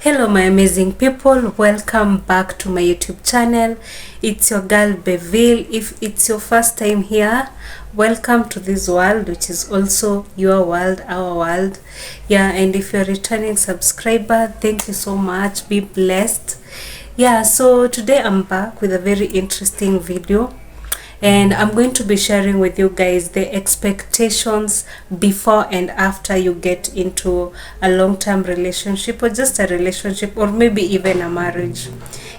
Hello my amazing people, welcome back to my YouTube channel. It's your girl Beville. If it's your first time here, welcome to this world, which is also your world, our world. Yeah, and if you're a returning subscriber, thank you so much. Be blessed. Yeah, so today I'm back with a very interesting video, and I'm going to be sharing with you guys the expectations before and after you get into a long-term relationship, or just a relationship, or maybe even a marriage.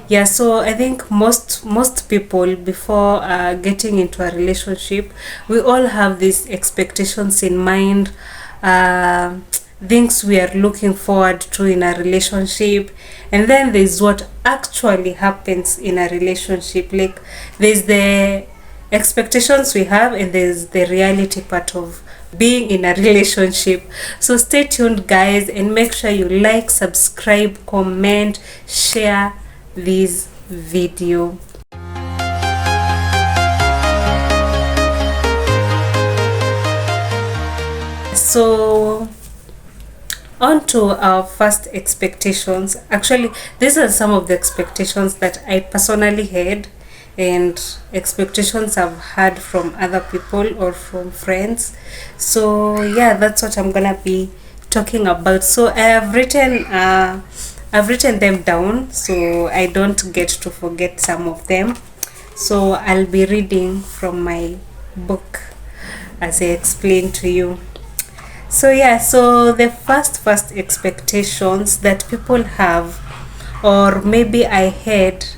Yeah, so I think most people before getting into a relationship, we all have these expectations in mind, things we are looking forward to in a relationship, and then there's what actually happens in a relationship. Like, there's the expectations we have, and there's the reality part of being in a relationship. So stay tuned guys, and make sure you like, subscribe, comment, share this video. So on to our first expectations. Actually, these are some of the expectations that I personally had, and expectations I've had from other people or from friends. So yeah, that's what I'm gonna be talking about. So I've written them down so I don't get to forget some of them. So I'll be reading from my book as I explain to you. So yeah, so the first expectations that people have, or maybe I had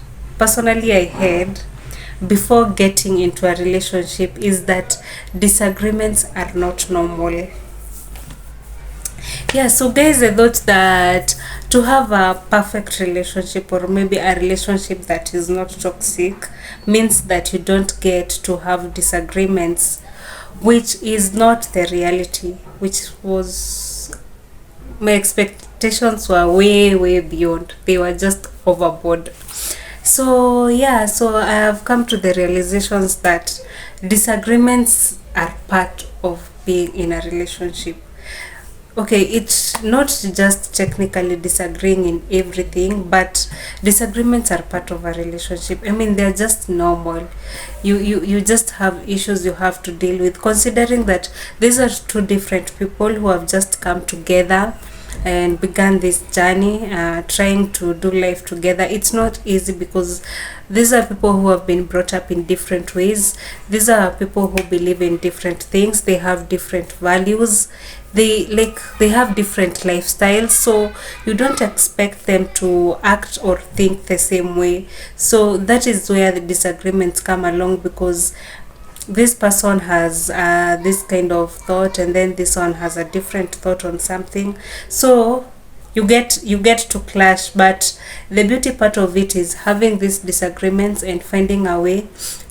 before getting into a relationship, is that disagreements are not normal. Yeah, so guys, I thought that to have a perfect relationship, or maybe a relationship that is not toxic, means that you don't get to have disagreements, which is not the reality. Which was, my expectations were way beyond, they were just overboard. So yeah, so I have come to the realizations that disagreements are part of being in a relationship. Okay, it's not just technically disagreeing in everything, but disagreements are part of a relationship. I mean, they're just normal. You just have issues you have to deal with, considering that these are two different people who have just come together and began this journey, trying to do life together. It's not easy, because these are people who have been brought up in different ways. These are people who believe in different things. They have different values. They have different lifestyles, so you don't expect them to act or think the same way. So that is where the disagreements come along, because this person has this kind of thought, and then this one has a different thought on something. So you get to clash, but the beauty part of it is having these disagreements and finding a way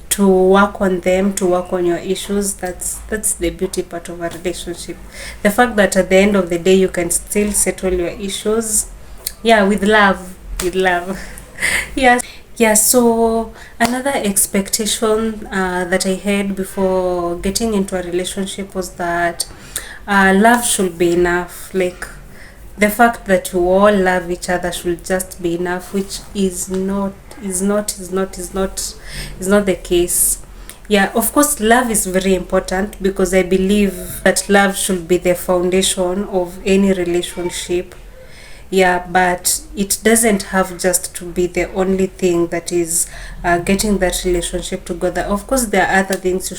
to work on them, to work on your issues. That's the beauty part of a relationship. The fact that at the end of the day you can still settle your issues, yeah, with love. Yeah. Yeah, so another expectation that I had before getting into a relationship was that love should be enough. Like, the fact that you all love each other should just be enough, which is not the case. Yeah, of course, love is very important, because I believe that love should be the foundation of any relationship. Yeah, but it doesn't have just to be the only thing that is getting that relationship together. Of course, there are other things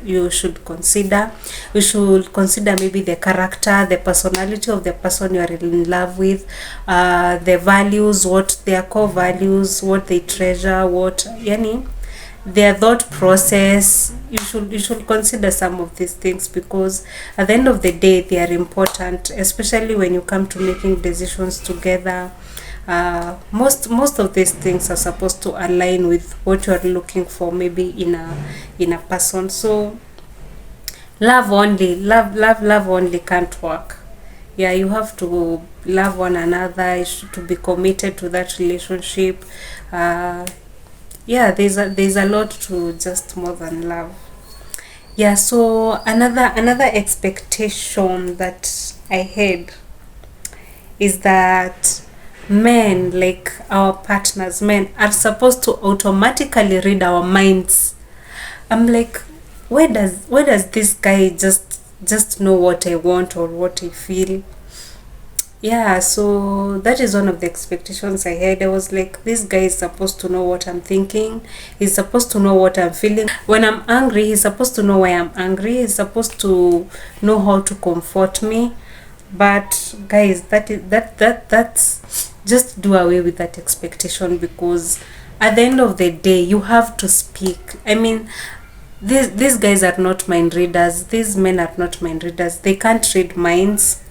you should consider. You should consider maybe the character, the personality of the person you are in love with, the values, what their core values, what they treasure, what yani their thought process. You should consider some of these things, because at the end of the day they are important, especially when you come to making decisions together. Most of these things are supposed to align with what you are looking for, maybe in a person. So love only can't work. Yeah, you have to love one another, to be committed to that relationship. Yeah, there's a lot to just more than love. Yeah, so another expectation that I had is that men, like our partners, men are supposed to automatically read our minds. I'm like, why does this guy just know what I want or what I feel? Yeah, so that is one of the expectations I had. I was like, this guy is supposed to know what I'm thinking. He's supposed to know what I'm feeling. When I'm angry, he's supposed to know why I'm angry. He's supposed to know how to comfort me. But guys, that's just do away with that expectation, because at the end of the day, you have to speak. I mean, these guys are not mind readers. These men are not mind readers. They can't read minds.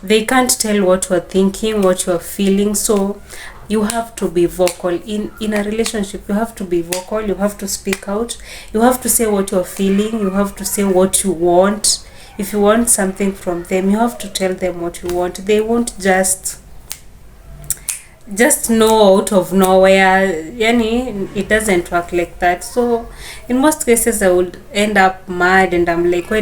They can't tell what you're thinking, what you're feeling. So you have to be vocal in a relationship. You have to be vocal. You have to speak out. You have to say what you're feeling. You have to say what you want. If you want something from them, you have to tell them what you want. They won't just know out of nowhere. Yani, it doesn't work like that. So in most cases, I would end up mad, and I'm like, why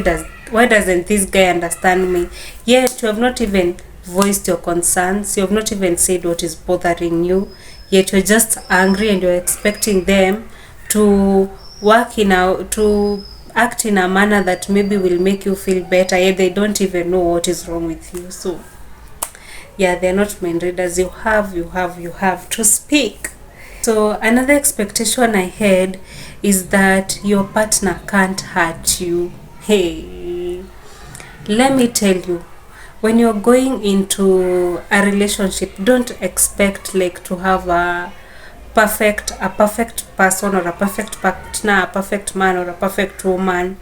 doesn't this guy understand me? Yet you have not even voiced your concerns. You have not even said what is bothering you. Yet you're just angry, and you're expecting them to to act in a manner that maybe will make you feel better. Yet they don't even know what is wrong with you. So yeah, they're not mind readers. You have to speak. So another expectation I had is that your partner can't hurt you. Hey, let me tell you, when you're going into a relationship, don't expect like to have a perfect person, or a perfect partner, a perfect man, or a perfect woman.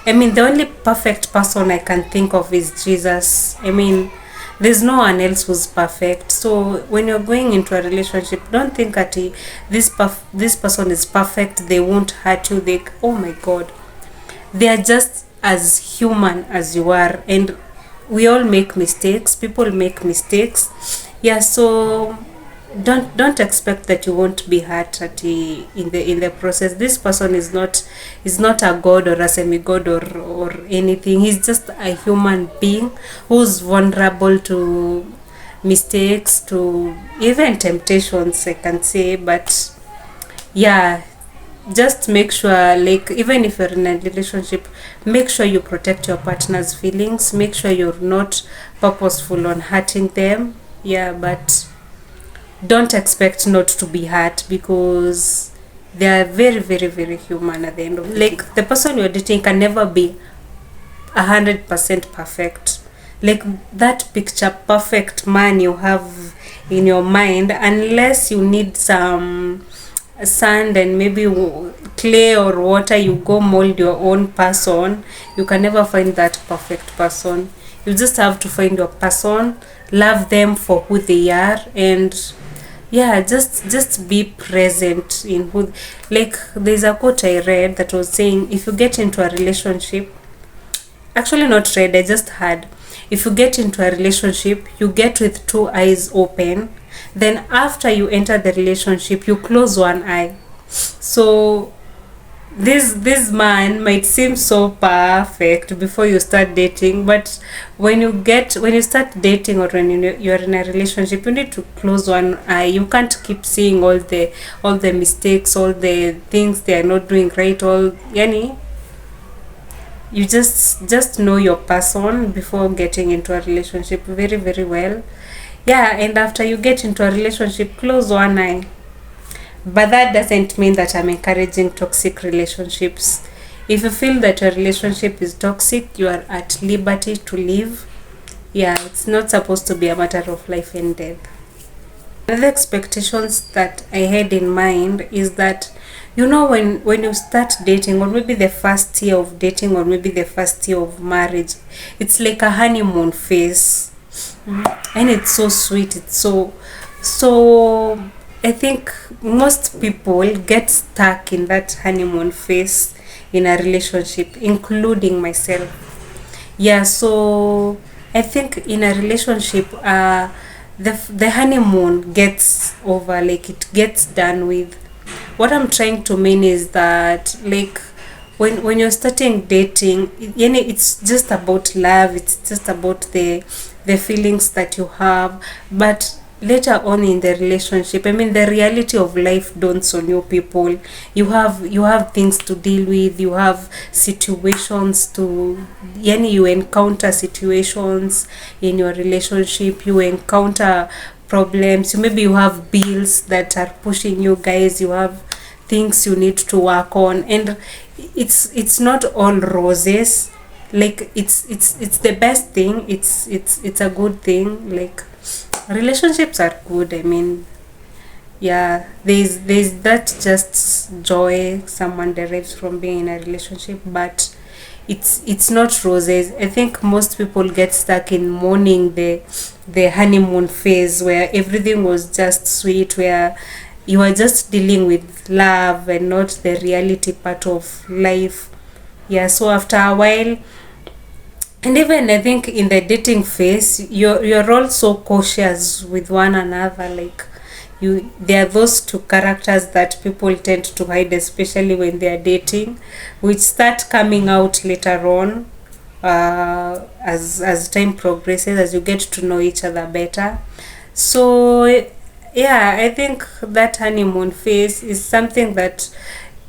I mean, the only perfect person I can think of is Jesus. I mean, there's no one else who's perfect. So when you're going into a relationship, don't think that this person is perfect, they won't hurt you. Oh my god, they are just as human as you are, and we all make mistakes. People make mistakes. Yeah, so don't expect that you won't be hurt in the process. This person is not a god or a semi-god or anything. He's just a human being who's vulnerable to mistakes, to even temptations, I can say. But yeah, just make sure, like, even if you're in a relationship, make sure you protect your partner's feelings. Make sure you're not purposeful on hurting them. Yeah, but don't expect not to be hurt, because they are very, very, very human at the end of the day. Like, the person you're dating can never be 100% perfect. Like that picture perfect man you have in your mind, unless you need some sand and maybe clay or water, you go mold your own person. You can never find that perfect person. You just have to find your person, love them for who they are, and yeah, just be present in who. Like, there's a quote I read that was saying, if you get into a relationship, actually not read, I just heard, if you get into a relationship, you get with two eyes open, then after you enter the relationship, you close one eye. So this man might seem so perfect before you start dating, but when you start dating, or when you're in a relationship, you need to close one eye. You can't keep seeing all the mistakes, all the things they are not doing right, all yani. You just know your person before getting into a relationship very, very well. Yeah, and after you get into a relationship, close one eye. But that doesn't mean that I'm encouraging toxic relationships. If you feel that your relationship is toxic, you are at liberty to leave. Yeah, it's not supposed to be a matter of life and death. Another expectations that I had in mind is that, when you start dating, or maybe the first year of dating, or maybe the first year of marriage, it's like a honeymoon phase. And it's so sweet. It's so I think most people get stuck in that honeymoon phase in a relationship, including myself. Yeah, so I think in a relationship, the honeymoon gets over, like it gets done with. What I'm trying to mean is that, like, when you're starting dating, it's just about love. It's just about the feelings that you have. But later on in the relationship, I mean, the reality of life dawns on you people. You have things to deal with, you have situations to, yani you encounter situations in your relationship, you encounter problems, maybe you have bills that are pushing you guys, you have things you need to work on, and it's not all roses. Like it's the best thing, it's a good thing. Like relationships are good, I mean, yeah, there's that just joy someone derives from being in a relationship, but it's not roses. I think most people get stuck in mourning the honeymoon phase, where everything was just sweet, where you are just dealing with love and not the reality part of life. Yeah, so after a while, and even I think in the dating phase, you're all so cautious with one another. Like there are those two characters that people tend to hide, especially when they are dating, which start coming out later on, as time progresses, as you get to know each other better. So yeah, I think that honeymoon phase is something that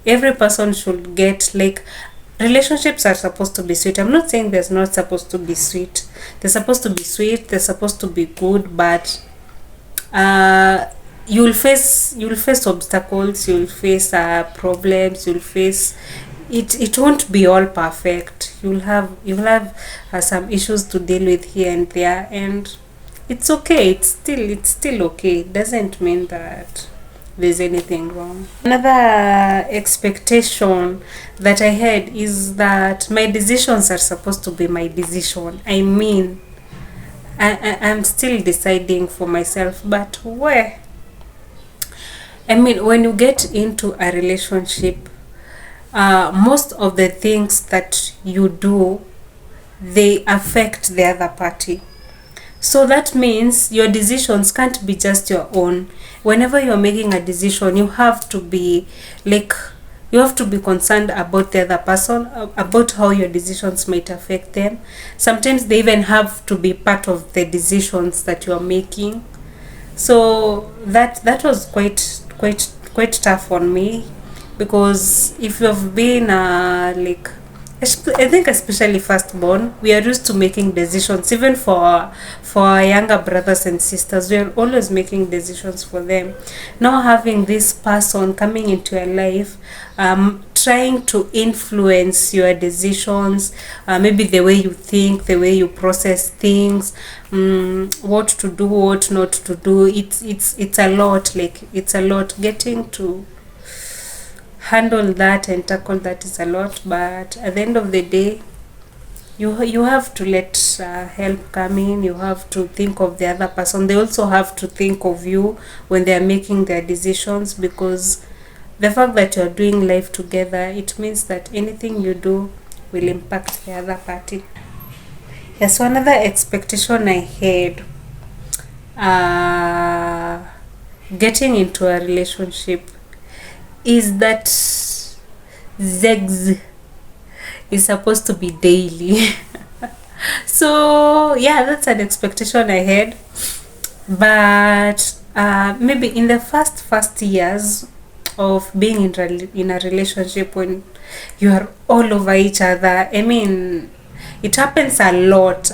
every person should get. Like relationships are supposed to be sweet. I'm not saying there's not supposed to be sweet. They're supposed to be sweet, they're supposed to be good, but you'll face obstacles, you'll face problems, you'll face it won't be all perfect. You'll have some issues to deal with here and there, and it's okay. It's still okay. It doesn't mean that there's anything wrong. Another expectation that I had is that my decisions are supposed to be my decision. I mean, I'm still deciding for myself, but where? I mean, when you get into a relationship, most of the things that you do, they affect the other party. So that means your decisions can't be just your own. Whenever you're making a decision, you have to be like, you have to be concerned about the other person, about how your decisions might affect them. Sometimes they even have to be part of the decisions that you're making. So that was quite tough on me, because if you've been like, I think especially firstborn, we are used to making decisions. Even for our younger brothers and sisters, we are always making decisions for them. Now having this person coming into your life, trying to influence your decisions, maybe the way you think, the way you process things, what to do, what not to do. It's a lot. Like it's a lot. Getting to handle that and tackle that is a lot, but at the end of the day, you have to let help come in. You have to think of the other person. They also have to think of you when they are making their decisions, because the fact that you're doing life together, it means that anything you do will impact the other party. Yeah, so another expectation I had, getting into a relationship, is that sex is supposed to be daily. So yeah, that's an expectation I had, but maybe in the first years of being in a relationship, when you are all over each other, I mean, it happens a lot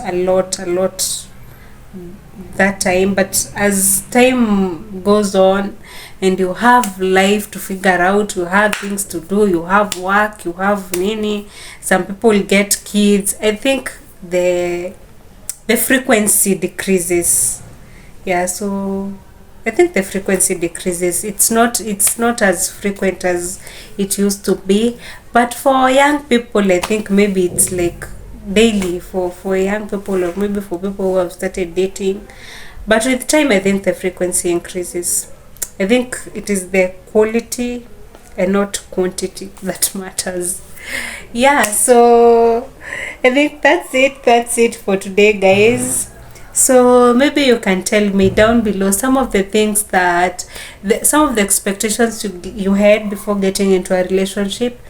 that time. But as time goes on and you have life to figure out, you have things to do, you have work, you have nini, some people get kids, I think the frequency decreases. Yeah, so I think the frequency decreases. It's not as frequent as it used to be. But for young people, I think maybe it's like daily for young people, or maybe for people who have started dating. But with time, I think the frequency increases. I think it is the quality and not quantity that matters. Yeah, so I think that's it for today, guys. So maybe you can tell me down below some of the things that some of the expectations you had before getting into a relationship,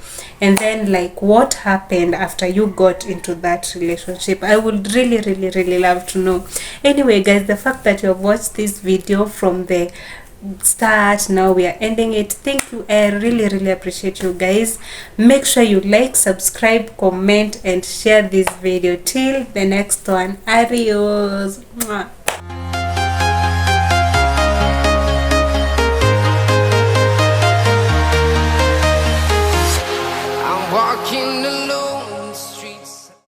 and then like what happened after you got into that relationship. I would really really love to know. Anyway guys, the fact that you have watched this video from the start, now we are ending it. Thank you, I really appreciate you guys. Make sure you like, subscribe, comment and share this video. Till the next one, adios. Mwah.